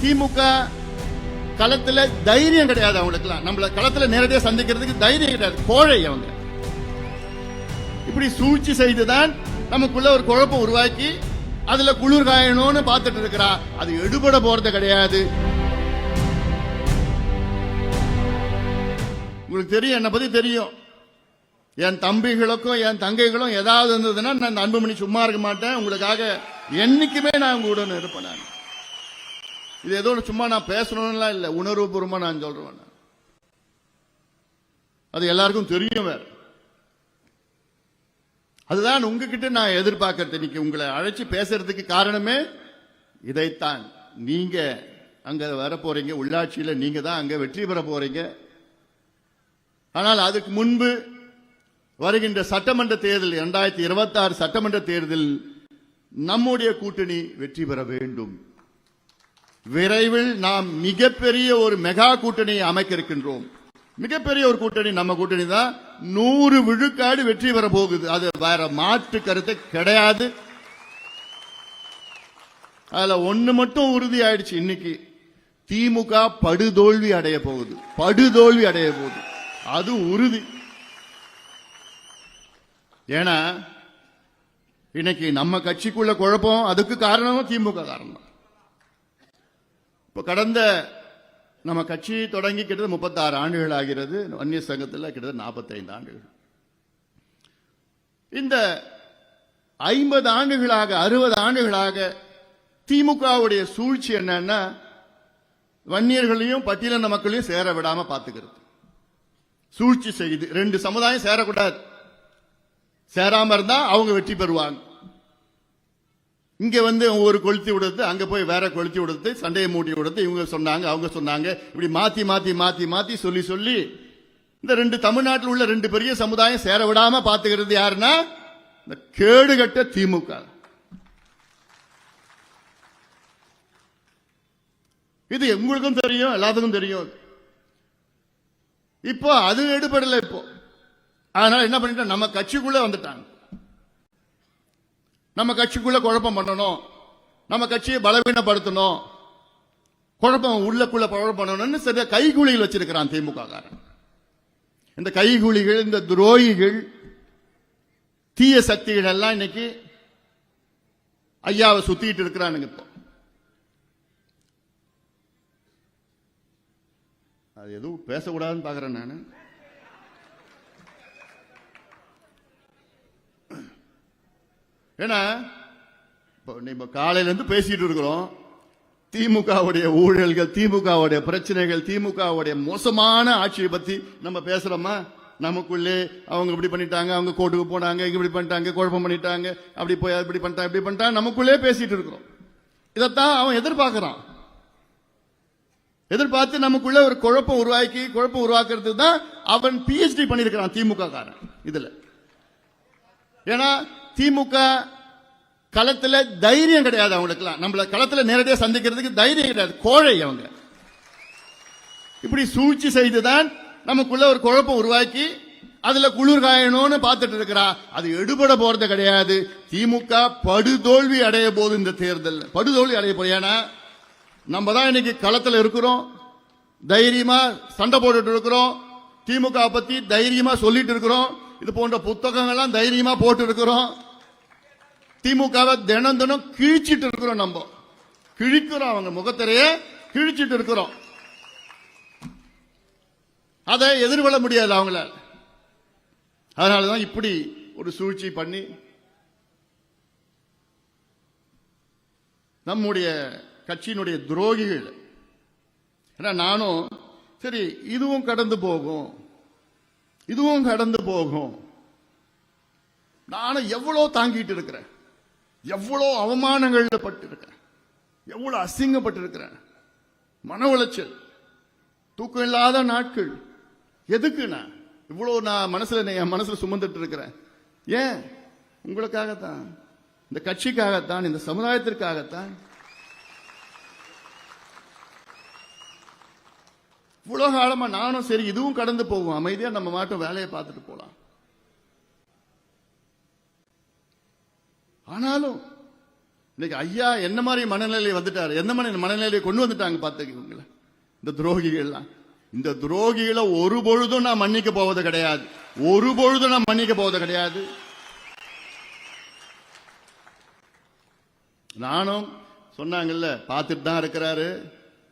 திமுக களத்துல தைரியம் கிடையாது அவங்களுக்குலாம். நம்மள களத்துல நேரடியா சந்திக்கிறதுக்கு தைரியம் கிடையாது. கோழை அவங்க. இப்படி சூழ்ச்சி செய்துதான் நமக்குள்ள ஒரு குழப்பம் உருவாக்கி அதுல குளிர் காயணும்னு பார்த்துட்டு இருக்கிறா. அது எடுபட போறது கிடையாது. உங்களுக்கு தெரியும், என்னை பத்தி தெரியும். என் தம்பிகளுக்கும் என் தங்கைகளும் ஏதாவது இருந்ததுன்னா நான் அன்புமணி சும்மா இருக்க மாட்டேன். உங்களுக்காக என்னைக்குமே நான் உங்க உடனே இருப்பேன். நான் இது ஏதோ சும்மா நான் பேசணும்லாம் இல்லை, உணர்வுபூர்வமா நான் சொல்றேன். அது எல்லாருக்கும் தெரியும். வேற அதுதான் உங்ககிட்ட நான் எதிர்பார்க்கறது. இன்னைக்கு உங்களை அழைச்சி பேசுறதுக்கு காரணமே இதைத்தான். நீங்க அங்க வர போறீங்க, உள்ளாட்சியில நீங்க தான் அங்க வெற்றி பெற போறீங்க. ஆனால் அதுக்கு முன்பு வருகின்ற சட்டமன்ற தேர்தல் 2026 சட்டமன்ற தேர்தல் நம்முடைய கூட்டணி வெற்றி பெற வேண்டும். விரைவில் நாம் மிகப்பெரிய ஒரு மெகா கூட்டணியை அமைக்க இருக்கின்றோம். மிகப்பெரிய ஒரு கூட்டணி நம்ம கூட்டணி தான். 100 விழுக்காடு வெற்றி பெற போகுது. அது வேற மாற்று கருத்து கிடையாது. அதுல ஒண்ணு மட்டும் உறுதி ஆயிடுச்சு. இன்னைக்கு திமுக படுதோல்வி அடைய போகுது. படுதோல்வி அடைய போகுது, அது உறுதி. ஏன்னா இன்னைக்கு நம்ம கட்சிக்குள்ள குழப்பம், அதுக்கு காரணம் திமுக காரணம். இப்ப கடந்த நம்ம கட்சி தொடங்கி கிட்டத்தட்ட 36 ஆண்டுகள் ஆகிறது. வன்னிய சங்கத்தில் கிட்டத்தட்ட 45 ஆண்டுகள். இந்த 50 ஆண்டுகளாக 60 ஆண்டுகளாக திமுகவுடைய சூழ்ச்சி என்னன்னா, வன்னியர்களையும் பட்டியலின மக்களையும் சேர விடாம பாத்துக்கிறது. சூழ்ச்சி செய்து 2 சமுதாயம் சேரக்கூடாது. சேராம இருந்தா அவங்க வெற்றி பெறுவாங்க. இங்க ஒரு கொளுத்தி விடுறது, அங்க போய் வேற கொளுத்தி விடுறது, சண்டையை மூட்டி விடுறது, இவங்க சொன்னாங்க அவங்க சொன்னாங்க, இப்படி மாத்தி மாத்தி மாத்தி மாத்தி சொல்லி சொல்லி இந்த 2 தமிழ்நாட்டில் உள்ள 2 பெரிய சமுதாயம் சேர விடாம பாத்துக்கிறது யாருன்னா இந்த கேடுகட்ட திமுக. இது உங்களுக்கும் தெரியும், எல்லாத்துக்கும் தெரியும். இப்போ அது எடுபடல. இப்போ அதனால என்ன பண்ணிட்டு நம்ம கட்சிக்குள்ள வந்துட்டாங்க. நம்ம கட்சிக்குள்ள குழப்பம் பண்ணணும், நம்ம கட்சியை பலவீனப்படுத்தணும், குழப்பம் உள்ளக்குள்ள குழப்பம் பண்ணணும்னு சரியா கைகூலிகள் வச்சிருக்கிறான் திமுக காரன். இந்த கைகூலிகள், இந்த துரோகிகள், தீய சக்திகள் எல்லாம் இன்னைக்கு ஐயாவை சுத்திட்டு இருக்கிறானுங்க. இப்போ அது எதுவும் பேசக்கூடாதுன்னு பாக்குறேன் நான். ஏன்னா இப்ப காலையில இருந்து பேசிட்டு இருக்கிறோம். திமுகவுடைய ஊழல்கள், திமுகவுடைய பிரச்சனைகள், திமுகவுடைய மோசமான ஆட்சியை பத்தி நம்ம பேசுறோமா? நமக்குள்ளே அவங்க இப்படி பண்ணிட்டாங்க, அவங்க கோர்ட்டுக்கு போனாங்க, இங்க இப்படி பண்ணிட்டாங்க, குழப்பம் பண்ணிட்டாங்க, அப்படி போய் இப்படி பண்ணிட்டாங்க, இப்படி பண்ணிட்டாங்க, நமக்குள்ளே பேசிட்டு இருக்கிறோம். இதைத்தான் அவன் எதிர்பார்க்கிறான். எதிர்பார்த்து நமக்குள்ள ஒரு குழப்பம் உருவாக்குறது தான் அவன் PhD பண்ணிருக்கிறான் திமுக காரன் இதுல. ஏன்னா திமுக களத்துல தைரியம் கிடையாது அவங்களுக்குலாம். நம்மள களத்துல நேரடியா சந்திக்கிறதுக்கு தைரியம் கிடையாது. கோழை அவங்க. இப்படி சூழ்ச்சி செய்துதான் நமக்குள்ள ஒரு குழப்பம் உருவாக்கி அதுல குளிர் காயணும்னு பார்த்துட்டு இருக்கிறா. அது எடுபட போறது கிடையாது. திமுக படுதோல்வி அடைய போது இந்த தேர்தல் படுதோல்வி அடைய போது. ஏன்னா நம்ம தான் இன்னைக்கு களத்துல இருக்கிறோம், தைரியமா சண்டை போட்டுட்டு இருக்கிறோம், திமுக பத்தி தைரியமா சொல்லிட்டு இருக்கிறோம், இது போன்ற புத்தகங்கள்லாம் தைரியமா போட்டு இருக்கிறோம். திமுகவை தினம் தினம் கிழிச்சிட்டு இருக்கிறோம். நம்ம கிழிக்கிறோம், அவங்க முகத்திலேயே கிழிச்சிட்டு இருக்கிறோம். அதை எதிர்கொள்ள முடியாது அவங்களால. அதனாலதான் இப்படி ஒரு சூழ்ச்சி பண்ணி நம்முடைய கட்சியினுடைய துரோகிகள். நானும் சரி இதுவும் கடந்து போகும், இதுவும் கடந்து போகும். நானும் எவ்வளவு தாங்கிட்டு இருக்கிறேன், எவ்வளவு அவமானங்கள் பட்டு இருக்கிறேன், எவ்வளவு அசிங்கப்பட்டு இருக்கிறேன், மன உளைச்சல், தூக்கம் இல்லாத நாட்கள். எதுக்கு நான் இவ்வளவு என் மனசுல சுமந்துட்டு இருக்கிறேன்? ஏன்? உங்களுக்காகத்தான், இந்த கட்சிக்காகத்தான், இந்த சமுதாயத்திற்காகத்தான். இவ்வளவு காலமா நானும் சரி இதுவும் கடந்து போகும், அமைதியா நம்ம மாட்டும் வேலையை பார்த்துட்டு போலாம். ஆனாலும் இன்னைக்கு ஐயா என்ன மாதிரி மனநிலையை வந்துட்டாரு, எந்த மனநிலையை கொண்டு வந்துட்டாங்க பார்த்துக்கீங்களா இந்த துரோகிகள்லாம். இந்த துரோகிகளை ஒரு பொழுதும் நான் மன்னிக்க போவது கிடையாது, ஒரு பொழுதும் நான் மன்னிக்க போவது கிடையாது. நானும் சொன்னாங்கல்ல, பார்த்துட்டு தான் இருக்கிறாரு,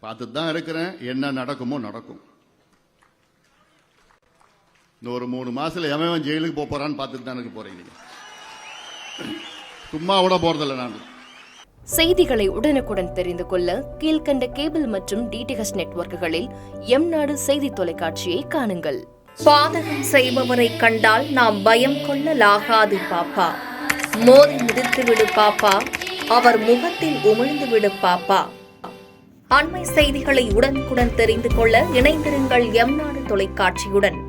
பார்த்துட்டு தான் இருக்கிறேன், என்ன நடக்குமோ நடக்கும். இந்த ஒரு 3 மாசத்துல எவன் ஜெயிலுக்கு போறான்னு பார்த்துட்டு தான் இருக்க போறீங்க. சும்மா விட போறதில்ல நான். செய்திகளை உடனுக்குடன் தெரிந்து கொள்ள கீழ்கண்ட கேபிள் மற்றும் டிடிஎச் நெட்வொர்க்குகளில் எம்நாடு செய்தி தொலைக்காட்சியை காணுங்கள். பாதகம் செய்பவரை கண்டால் நாம் பயம் கொள்ளலாகாது பாப்பா. மோதி மிதித்து விடு பாப்பா, அவர் முகத்தில் உமிழ்ந்து விடு பாப்பா. அண்மை செய்திகளை உடனுக்குடன் தெரிந்து கொள்ள இணைந்திருங்கள் எம்நாடு தொலைக்காட்சியுடன்.